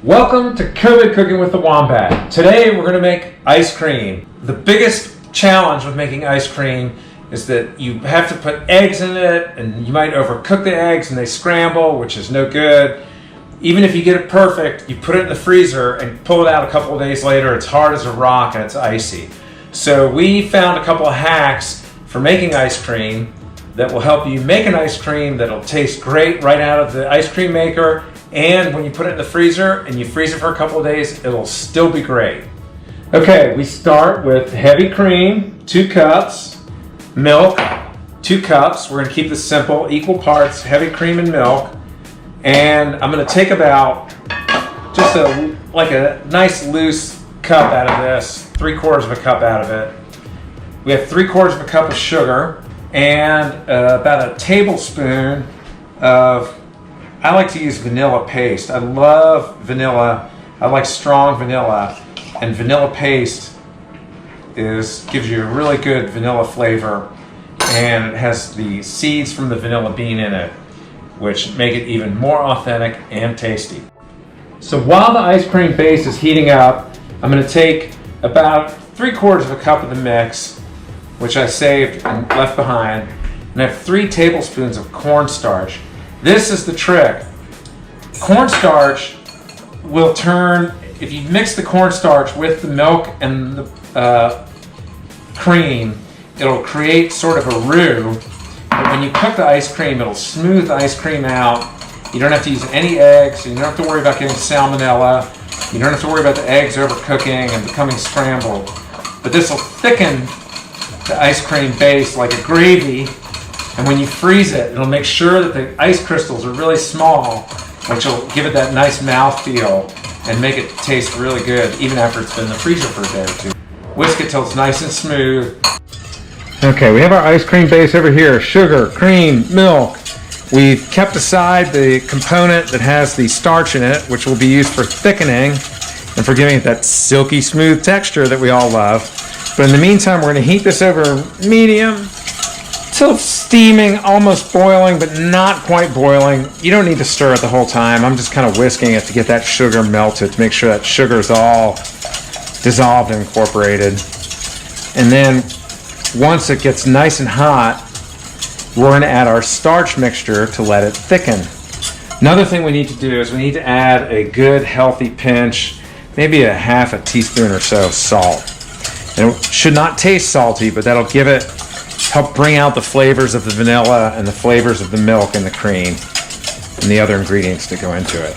Welcome to COVID Cooking with the Wombat. Today we're going to make ice cream. The biggest challenge with making ice cream is that you have to put eggs in it, and you might overcook the eggs and they scramble, which is no good. Even if you get it perfect, you put it in the freezer and pull it out a couple of days later, it's hard as a rock and it's icy. So we found a couple of hacks for making ice cream that will help you make an ice cream that'll taste great right out of the ice cream maker, and when you put it in the freezer and you freeze it for a couple of days, it'll still be great. Okay, we start with heavy cream, 2 cups, milk, 2 cups. We're going to keep this simple, equal parts, heavy cream and milk. And I'm going to take about just a nice loose cup out of this, 3/4 of a cup out of it. We have 3/4 of a cup of sugar and about a tablespoon of, I like to use vanilla paste. I love vanilla. I like strong vanilla, and vanilla paste gives you a really good vanilla flavor, and it has the seeds from the vanilla bean in it, which make it even more authentic and tasty. So while the ice cream base is heating up, I'm going to take about 3/4 of a cup of the mix, which I saved and left behind, and I have 3 tablespoons of cornstarch. This is the trick. Cornstarch will turn, if you mix the cornstarch with the milk and the cream, it'll create sort of a roux. But when you cook the ice cream, it'll smooth the ice cream out. You don't have to use any eggs, so you don't have to worry about getting salmonella. You don't have to worry about the eggs overcooking and becoming scrambled. But this will thicken the ice cream base like a gravy, and when you freeze it, it'll make sure that the ice crystals are really small, which will give it that nice mouthfeel and make it taste really good even after it's been in the freezer for a day or two. Whisk it till it's nice and smooth. Okay, we have our ice cream base over here. Sugar, cream, milk. We've kept aside the component that has the starch in it, which will be used for thickening and for giving it that silky smooth texture that we all love. But in the meantime, we're going to heat this over medium till steaming, almost boiling, but not quite boiling. You don't need to stir it the whole time. I'm just kind of whisking it to get that sugar melted, to make sure that sugar is all dissolved and incorporated. And then once it gets nice and hot, we're going to add our starch mixture to let it thicken. Another thing we need to do is we need to add a good healthy pinch, maybe a half a teaspoon or so of salt. And it should not taste salty, but that'll help bring out the flavors of the vanilla and the flavors of the milk and the cream and the other ingredients that go into it.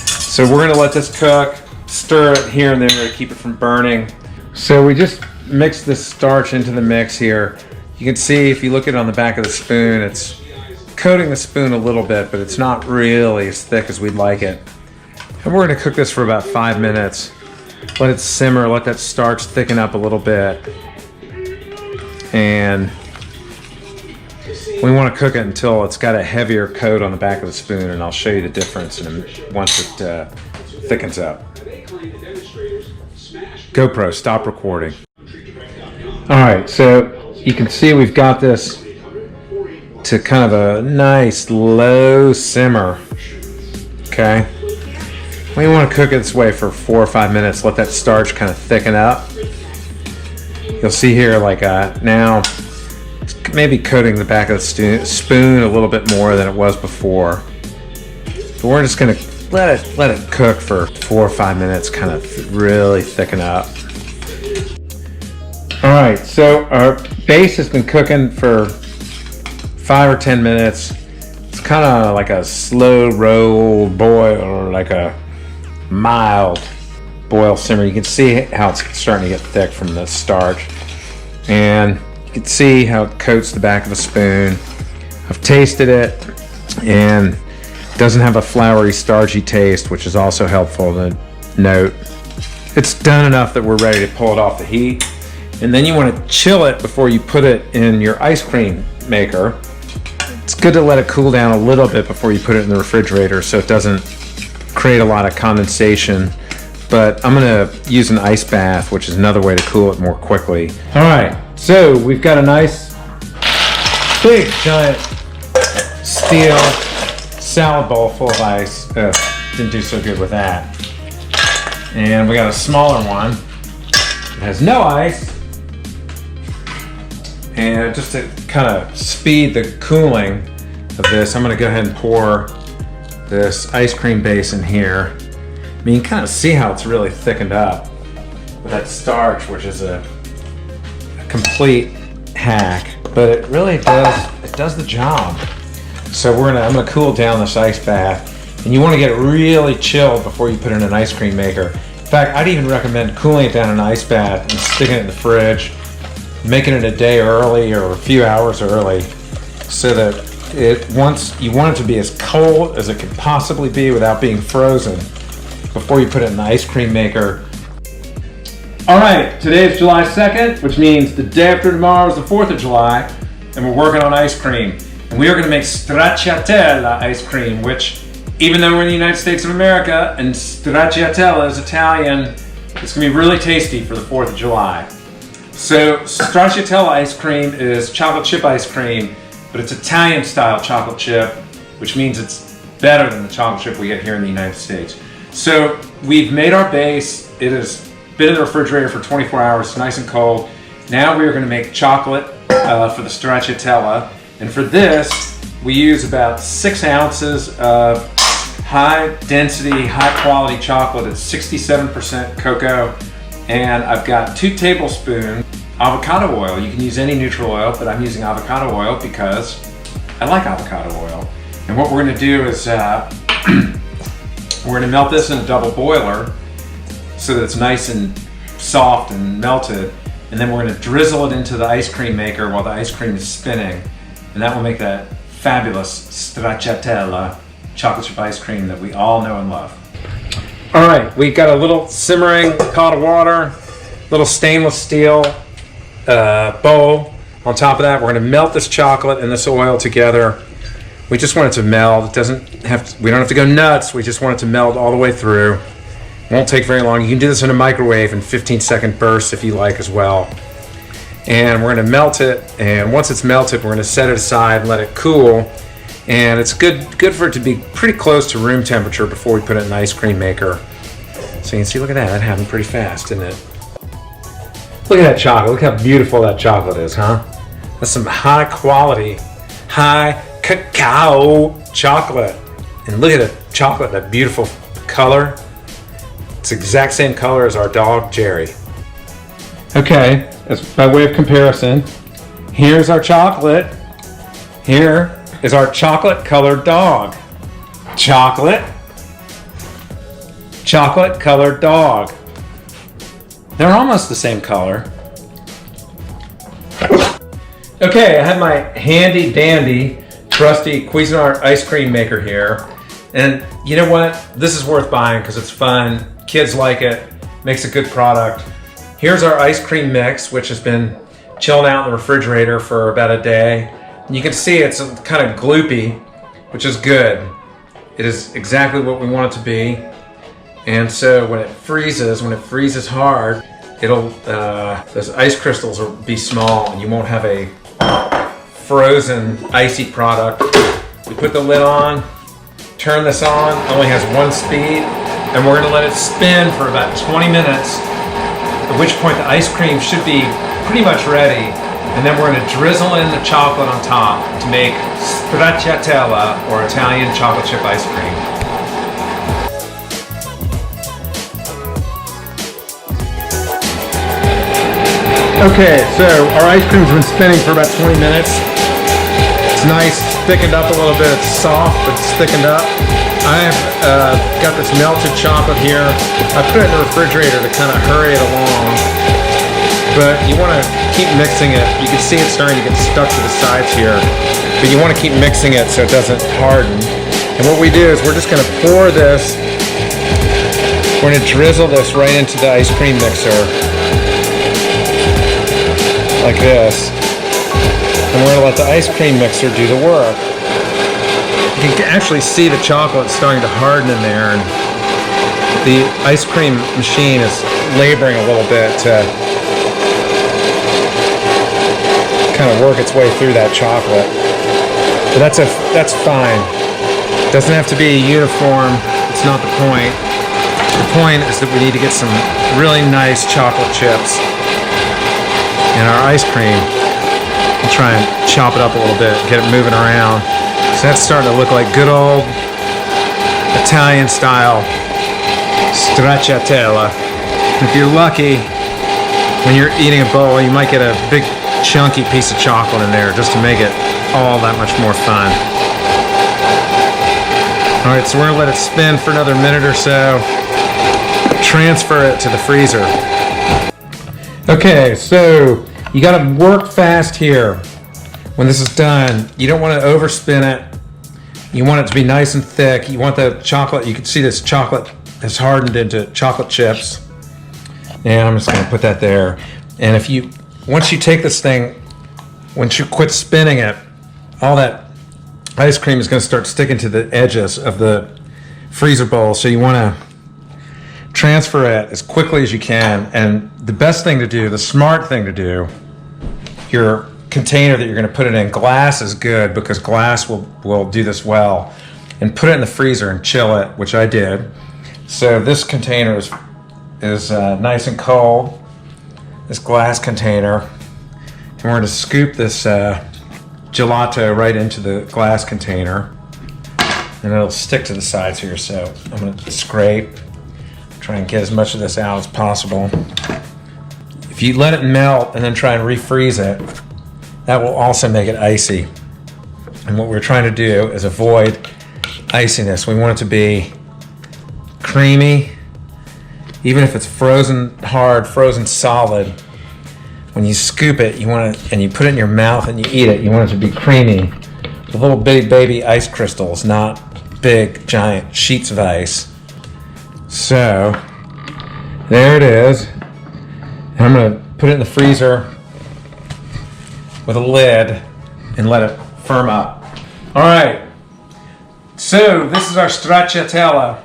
So we're going to let this cook, stir it here and there to keep it from burning. So we just mix this starch into the mix here. You can see if you look at it on the back of the spoon, it's coating the spoon a little bit, but it's not really as thick as we'd like it. And we're going to cook this for about 5 minutes. Let it simmer, let that starch thicken up a little bit. And we want to cook it until it's got a heavier coat on the back of the spoon, and I'll show you the difference once it thickens up. GoPro, stop recording. Alright, so you can see we've got this to kind of a nice low simmer. Okay? We want to cook it this way for 4 or 5 minutes, let that starch kind of thicken up. You'll see here now it's maybe coating the back of the spoon a little bit more than it was before. But we're just going to let it cook for 4 or 5 minutes, kind of really thicken up. Alright, so our base has been cooking for 5 or 10 minutes. It's kind of like a slow roll boil, or like a mild boil simmer. You can see how it's starting to get thick from the starch, and you can see how it coats the back of the spoon. I've tasted it, and it doesn't have a floury, starchy taste, which is also helpful to note. It's done enough that we're ready to pull it off the heat. And then you want to chill it before you put it in your ice cream maker. It's good to let it cool down a little bit before you put it in the refrigerator so it doesn't create a lot of condensation. But I'm going to use an ice bath, which is another way to cool it more quickly. Alright, so we've got a nice big giant steel salad bowl full of ice. Didn't do so good with that. And we got a smaller one. It has no ice. And just to kind of speed the cooling of this, I'm gonna go ahead and pour this ice cream base in here. I mean, you can kind of see how it's really thickened up with that starch, which is a complete hack, but it really does the job. So I'm gonna cool down this ice bath, and you want to get it really chilled before you put it in an ice cream maker. In fact, I'd even recommend cooling it down in an ice bath and sticking it in the fridge, making it a day early or a few hours early, so that you want it to be as cold as it can possibly be without being frozen before you put it in the ice cream maker. All right, today is July 2nd, which means the day after tomorrow is the 4th of July, and we're working on ice cream. And we are gonna make stracciatella ice cream, which, even though we're in the United States of America and stracciatella is Italian, it's gonna be really tasty for the 4th of July. So stracciatella ice cream is chocolate chip ice cream, but it's Italian style chocolate chip, which means it's better than the chocolate chip we get here in the United States. So we've made our base. It has been in the refrigerator for 24 hours, it's nice and cold. Now we are gonna make chocolate for the stracciatella. And for this, we use about 6 ounces of high density, high quality chocolate. It's 67% cocoa. And I've got 2 tablespoons avocado oil. You can use any neutral oil, but I'm using avocado oil because I like avocado oil. And what we're gonna do is we're gonna melt this in a double boiler so that it's nice and soft and melted. And then we're gonna drizzle it into the ice cream maker while the ice cream is spinning. And that will make that fabulous stracciatella chocolate chip ice cream that we all know and love. All right, we've got a little simmering pot of water, little stainless steel bowl. On top of that, we're gonna melt this chocolate and this oil together. We just want it to melt. We don't have to go nuts. We just want it to melt all the way through. It won't take very long. You can do this in a microwave in 15-second bursts if you like as well. And we're gonna melt it, and once it's melted, we're gonna set it aside and let it cool. And it's good for it to be pretty close to room temperature before we put it in the ice cream maker. So you can see, look at that, that happened pretty fast, didn't it? Look at that chocolate, look how beautiful that chocolate is, huh? That's some high quality, high cacao chocolate. And look at the chocolate, that beautiful color. It's the exact same color as our dog, Jerry. Okay, as by way of comparison, here's our chocolate. Here is our chocolate colored dog. Chocolate colored dog. They're almost the same color. Okay, I have my handy dandy trusty Cuisinart ice cream maker here. And you know what? This is worth buying because it's fun. Kids like it, makes a good product. Here's our ice cream mix, which has been chilling out in the refrigerator for about a day. And you can see it's kind of gloopy, which is good. It is exactly what we want it to be. And so when it freezes hard, those ice crystals will be small and you won't have a frozen icy product. We put the lid on, turn this on, it only has 1 speed, and we're gonna let it spin for about 20 minutes, at which point the ice cream should be pretty much ready. And then we're gonna drizzle in the chocolate on top to make stracciatella, or Italian chocolate chip ice cream. Okay, so our ice cream's been spinning for about 20 minutes. It's nice, thickened up a little bit. It's soft, but it's thickened up. I've got this melted chocolate here. I put it in the refrigerator to kind of hurry it along. But you want to keep mixing it. You can see it's starting to get stuck to the sides here. But you want to keep mixing it so it doesn't harden. And what we do is we're just going to pour this. We're going to drizzle this right into the ice cream mixer. Like this. And we're going to let the ice cream mixer do the work. You can actually see the chocolate starting to harden in there. And the ice cream machine is laboring a little bit to kind of work its way through that chocolate. But that's fine. It doesn't have to be uniform. It's not the point. The point is that we need to get some really nice chocolate chips in our ice cream. We'll try and chop it up a little bit, get it moving around. So that's starting to look like good old Italian style stracciatella. If you're lucky, when you're eating a bowl, you might get a big chunky piece of chocolate in there just to make it all that much more fun. All right, so we're gonna let it spin for another minute or so. Transfer it to the freezer. Okay, so you gotta work fast here. When this is done, you don't wanna overspin it. You want it to be nice and thick. You want the chocolate, you can see this chocolate has hardened into chocolate chips. And I'm just gonna put that there. And once you take this thing, once you quit spinning it, all that ice cream is gonna start sticking to the edges of the freezer bowl. So you wanna transfer it as quickly as you can. And the best thing to do, the smart thing to do, your container that you're going to put it in, glass is good because glass will do this well. And put it in the freezer and chill it, which I did. So this container is nice and cold, this glass container. And we're going to scoop this gelato right into the glass container. And it'll stick to the sides here, so I'm going to scrape. Try and get as much of this out as possible. If you let it melt and then try and refreeze it, that will also make it icy. And what we're trying to do is avoid iciness. We want it to be creamy, even if it's frozen hard, frozen solid. When you scoop it, you want it, and you put it in your mouth and you eat it, you want it to be creamy with little bitty baby ice crystals, not big giant sheets of ice. So, there it is. And I'm going to put it in the freezer with a lid and let it firm up. All right. So, this is our stracciatella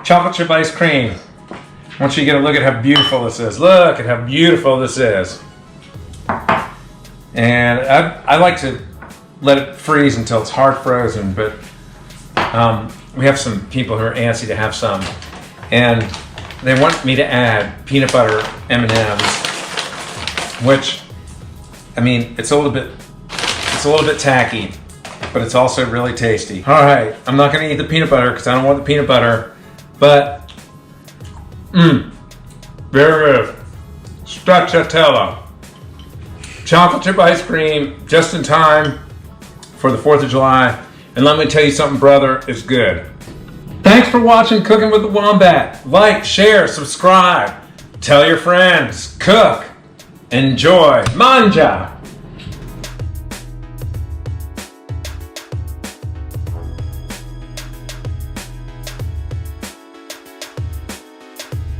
chocolate chip ice cream. I want you to get a look at how beautiful this is. Look at how beautiful this is. And I like to let it freeze until it's hard frozen, but we have some people who are antsy to have some. And they want me to add peanut butter M&Ms, which, I mean, it's a little bit tacky, but it's also really tasty. All right, I'm not gonna eat the peanut butter because I don't want the peanut butter, but very good. Stracciatella, chocolate chip ice cream, just in time for the 4th of July. And let me tell you something, brother, it's good. Thanks for watching Cooking with the Wombat. Like, share, subscribe, tell your friends, cook, enjoy, manja.